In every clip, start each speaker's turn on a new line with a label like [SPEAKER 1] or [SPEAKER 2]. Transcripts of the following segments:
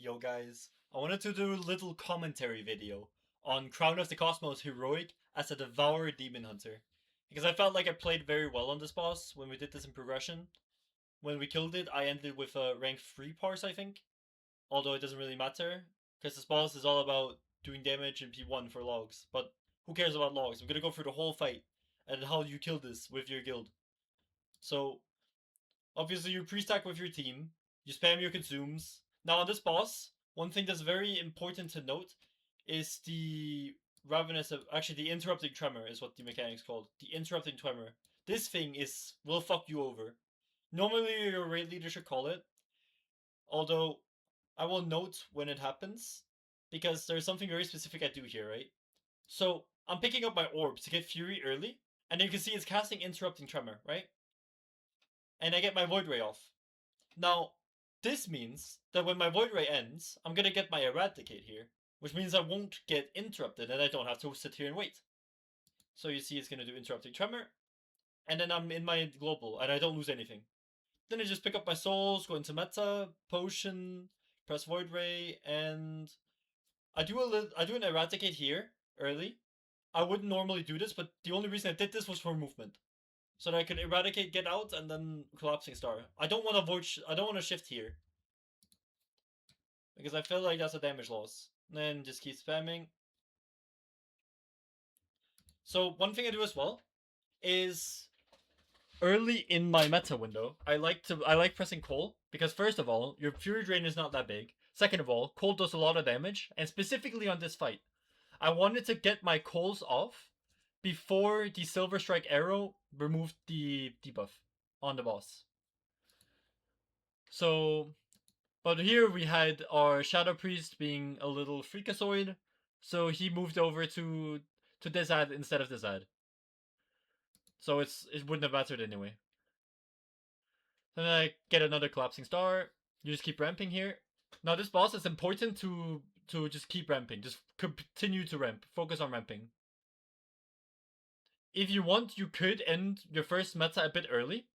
[SPEAKER 1] Yo guys, I wanted to do a little commentary video on Crown of the Cosmos Heroic as a Devourer Demon Hunter. Because I felt like I played very well on this boss when we did this in progression. When we killed it, I ended with a rank 3 parse, I think. Although it doesn't really matter, because this boss is all about doing damage in P1 for logs. But who cares about logs? I'm gonna go through the whole fight and how you kill this with your guild. So, obviously you pre-stack with your team, you spam your consumes. Now on this boss, one thing that's very important to note is the ravenous, actually the interrupting tremor is what the mechanic's called. The interrupting tremor. This thing will fuck you over. Normally your raid leader should call it, although I will note when it happens, because there's something very specific I do here, right? So I'm picking up my orbs to get Fury early, and you can see it's casting interrupting tremor, right? And I get my Void Ray off. Now, this means that when my Void Ray ends, I'm gonna get my Eradicate here, which means I won't get interrupted and I don't have to sit here and wait. So you see it's gonna do Interrupting Tremor, and then I'm in my global and I don't lose anything. Then I just pick up my souls, go into meta, potion, press Void Ray, and I do an Eradicate here early. I wouldn't normally do this, but the only reason I did this was for movement, so that I could Eradicate, get out, and then Collapsing Star. I don't want to I don't want to shift here because I feel like that's a damage loss. Then just keep spamming. So one thing I do as well is early in my meta window, I like pressing Coal because first of all, your Fury Drain is not that big. Second of all, Coal does a lot of damage, and specifically on this fight, I wanted to get my Coals off before the Silver Strike arrow removed the debuff on the boss. So, but here we had our Shadow Priest being a little freakazoid, so he moved over to this ad instead of this ad. So it wouldn't have mattered anyway. Then I get another Collapsing Star. You just keep ramping here. Now this boss is important to just keep ramping. Just continue to ramp. Focus on ramping. If you want, you could end your first meta a bit early.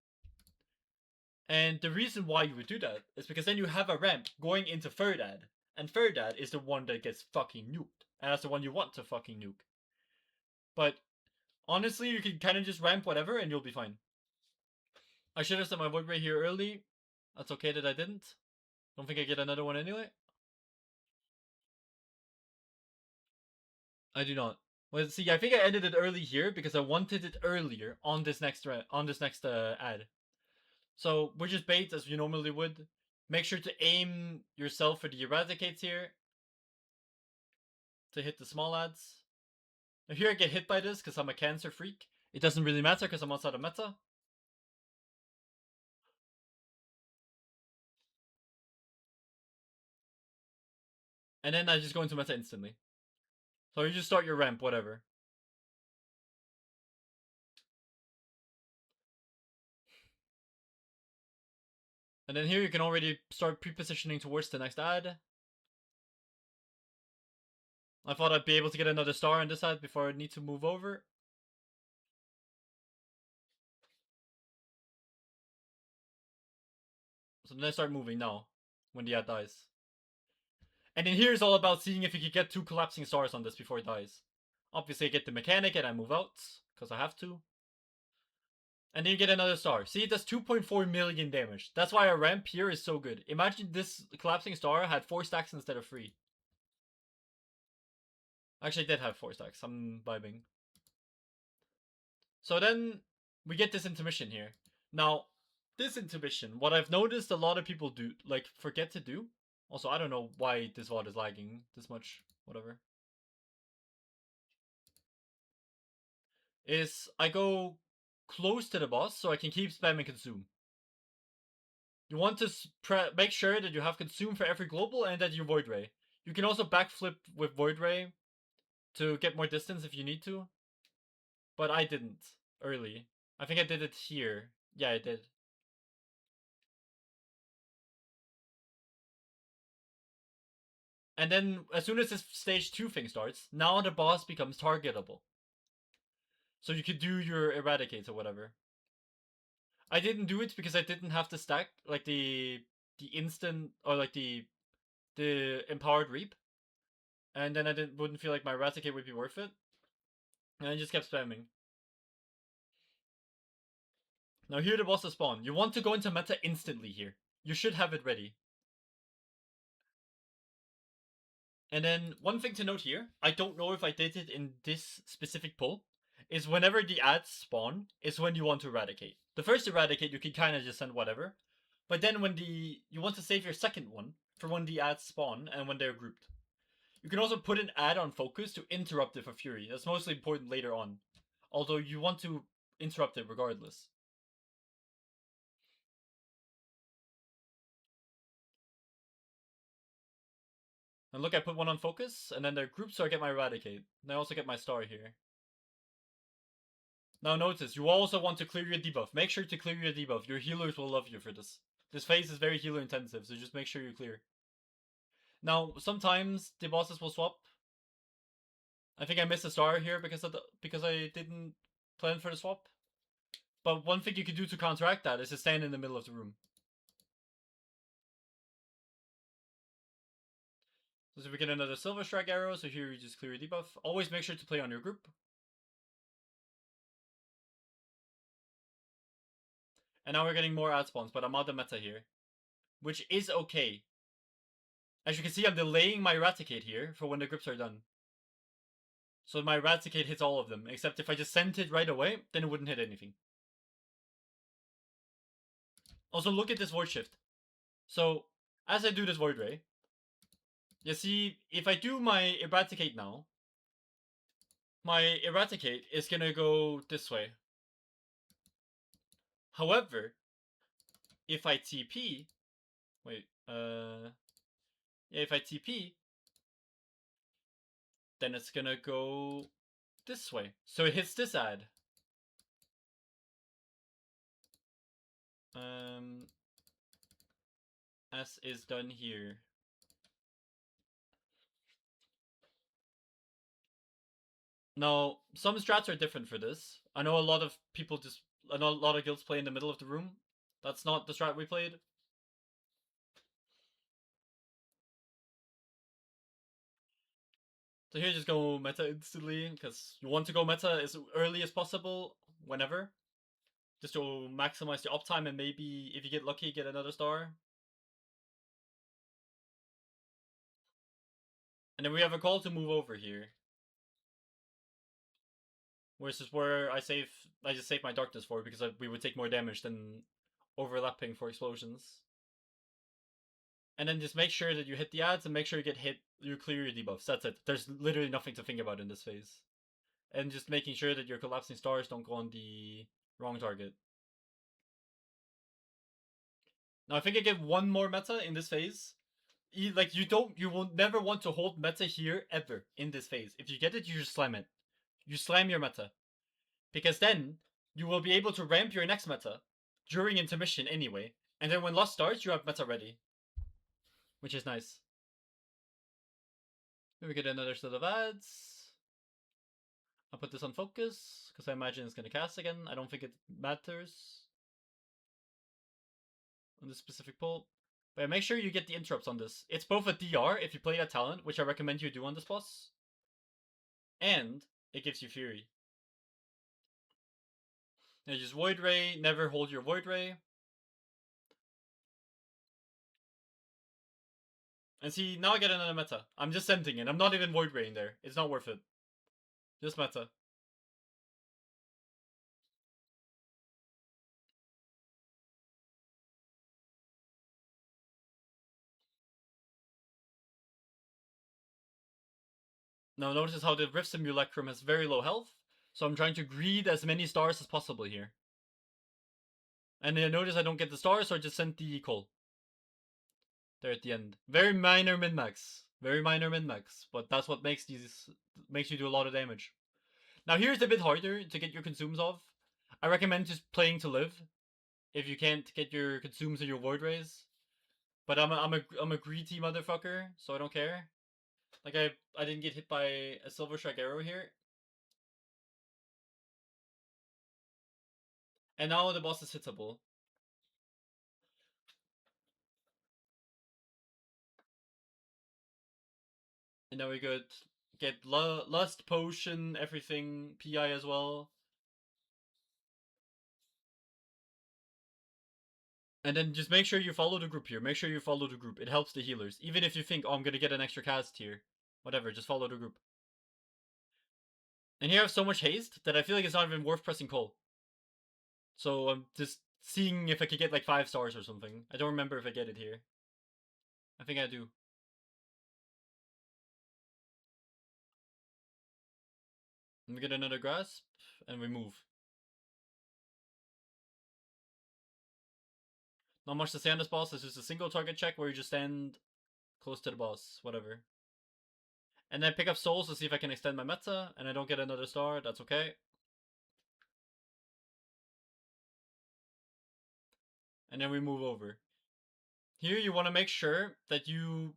[SPEAKER 1] And the reason why you would do that is because then you have a ramp going into third ad. And third ad is the one that gets fucking nuked. And that's the one you want to fucking nuke. But honestly, you can kind of just ramp whatever and you'll be fine. I should have set my Void Ray here early. That's okay that I didn't. Don't think I get another one anyway. I do not. Well, see, I think I ended it early here because I wanted it earlier on this next ad. So we just bait as you normally would. Make sure to aim yourself for the Eradicates here to hit the small ads. Now here I get hit by this because I'm a cancer freak. It doesn't really matter because I'm outside of meta. And then I just go into meta instantly. So you just start your ramp, whatever. And then here you can already start pre-positioning towards the next ad. I thought I'd be able to get another star on this ad before I need to move over. So then I start moving now, when the ad dies. And then here is all about seeing if you can get 2 collapsing stars on this before it dies. Obviously I get the mechanic and I move out, because I have to. And then you get another star. See, it does 2.4 million damage. That's why our ramp here is so good. Imagine this collapsing star had 4 stacks instead of 3. Actually, I did have 4 stacks. I'm vibing. So then we get this intermission here. Now, this intermission, what I've noticed a lot of people do, like, forget to do. Also, I don't know why this VOD is lagging this much. Whatever. Is I go close to the boss so I can keep spamming consume. You want to make sure that you have consume for every global and that you Void Ray. You can also backflip with Void Ray to get more distance if you need to. But I didn't early. I think I did it here. Yeah, I did. And then as soon as this stage 2 thing starts, now the boss becomes targetable. So you could do your Eradicate or whatever. I didn't do it because I didn't have to stack like the instant or like the the Empowered Reap, and then wouldn't feel like my Eradicate would be worth it, and I just kept spamming. Now here the bosses spawn. You want to go into meta instantly here. You should have it ready. And then one thing to note here, I don't know if I did it in this specific pull, is whenever the ads spawn is when you want to eradicate. The first eradicate you can kind of just send whatever, but then when you want to save your second one for when the ads spawn and when they're grouped. You can also put an ad on focus to interrupt it for Fury. That's mostly important later on, although you want to interrupt it regardless. And look, I put one on focus, and then they're grouped so I get my eradicate. And I also get my star here. Now notice, you also want to clear your debuff. Make sure to clear your debuff. Your healers will love you for this. This phase is very healer intensive, so just make sure you clear. Now, sometimes the bosses will swap. I think I missed a star here because I didn't plan for the swap. But one thing you can do to counteract that is to stand in the middle of the room. So we get another Silver Strike arrow, so here you just clear your debuff. Always make sure to play on your group. And now we're getting more ad spawns, but I'm out of meta here. Which is okay. As you can see, I'm delaying my Eradicate here for when the grips are done. So my Eradicate hits all of them, except if I just sent it right away, then it wouldn't hit anything. Also, look at this Void Shift. So, as I do this Void Ray, you see, if I do my Eradicate now, my Eradicate is gonna go this way. However, if I TP, wait, if I TP, then it's gonna go this way. So it hits this ad. As is done here. Now, some strats are different for this. I know a lot of guilds play in the middle of the room. That's not the strat we played. So here, just go meta instantly, because you want to go meta as early as possible, whenever. Just to maximize the uptime and maybe, if you get lucky, get another star. And then we have a call to move over here. Which is where I just save my darkness for, because we would take more damage than overlapping for explosions. And then just make sure that you hit the ads and make sure you clear your debuffs. That's it. There's literally nothing to think about in this phase. And just making sure that your collapsing stars don't go on the wrong target. Now I think I get one more meta in this phase. You will never want to hold meta here ever in this phase. If you get it, you just slam it. You slam your meta. Because then you will be able to ramp your next meta during intermission anyway. And then when Lost starts, you have meta ready. Which is nice. Then we get another set of ads. I'll put this on focus, because I imagine it's going to cast again. I don't think it matters on this specific pull. But make sure you get the interrupts on this. It's both a DR if you play that talent, which I recommend you do on this boss, and it gives you Fury. Now just Void Ray, never hold your Void Ray. And see, now I get another meta. I'm just sending it. I'm not even Void Raying there. It's not worth it. Just meta. Now notice how the Rift Simulacrum has very low health, so I'm trying to greed as many stars as possible here. And then notice I don't get the stars, so I just sent the Cole. There at the end. Very minor min-max. Very minor min-max, but that's what makes you do a lot of damage. Now here's a bit harder to get your consumes off. I recommend just playing to live if you can't get your consumes or your Void Rays. But I'm a greedy motherfucker, so I don't care. Like I didn't get hit by a Silver Strike arrow here. And now the boss is hittable. And now we could get Lust, Potion, everything, PI as well. And then just make sure you follow the group here. Make sure you follow the group. It helps the healers. Even if you think, oh, I'm gonna get an extra cast here. Whatever, just follow the group. And here I have so much haste that I feel like it's not even worth pressing call. So I'm just seeing if I could get like 5 stars or something. I don't remember if I get it here. I think I do. And we get another grasp, and we move. Not much to say on this boss. It's just a single target check where you just stand close to the boss. Whatever. And then pick up souls to see if I can extend my meta, and I don't get another star. That's okay. And then we move over. Here you want to make sure that you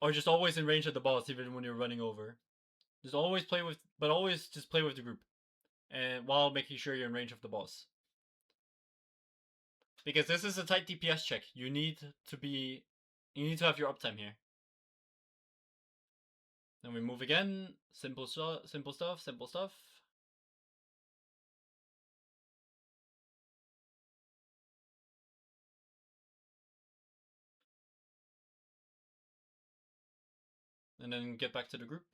[SPEAKER 1] are just always in range of the boss, even when you're running over. Just always play with, but always just play with the group, and while making sure you're in range of the boss. Because this is a tight DPS check. You need to have your uptime here. Then we move again. Simple stuff. Simple stuff. And then get back to the group.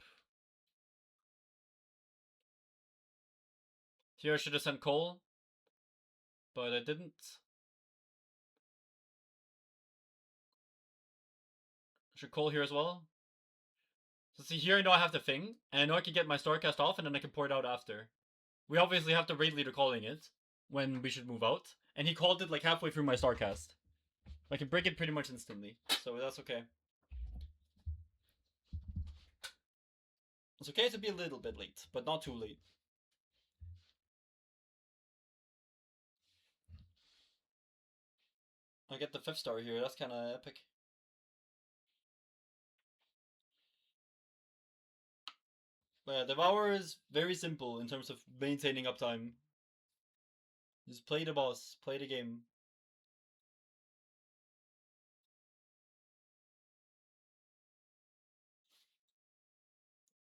[SPEAKER 1] Here I should have sent Cole, but I didn't. I should Cole here as well. So see, here I know I have the thing, and I know I can get my Starcast off, and then I can pour it out after. We obviously have the raid leader calling it when we should move out, and he called it like halfway through my Starcast. I can break it pretty much instantly, so that's okay. It's okay to be a little bit late, but not too late. I get the 5th star here, that's kind of epic. But yeah, Devourer is very simple in terms of maintaining uptime. Just play the boss, play the game.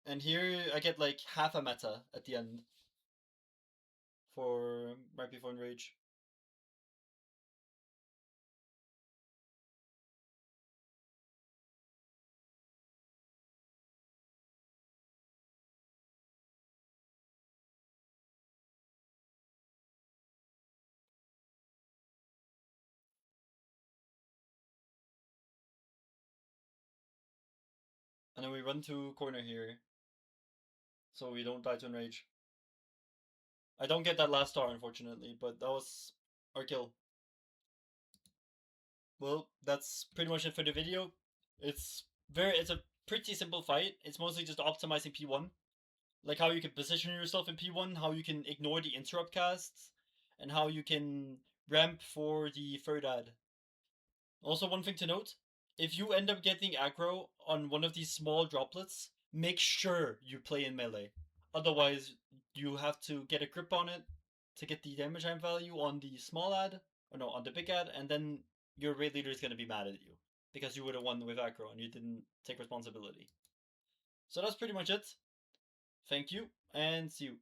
[SPEAKER 1] And here I get like half a meta at the end for right before Enrage. And then we run to corner here, so we don't die to Enrage. I don't get that last star, unfortunately, but that was our kill. Well, that's pretty much it for the video. It's a pretty simple fight. It's mostly just optimizing P1. Like how you can position yourself in P1, how you can ignore the interrupt casts, and how you can ramp for the third ad. Also, one thing to note, if you end up getting aggro on one of these small droplets, make sure you play in melee. Otherwise, you have to get a grip on it to get the damage time value on the small ad, or no, on the big ad, and then your raid leader is going to be mad at you because you would have won with aggro and you didn't take responsibility. So that's pretty much it. Thank you, and see you.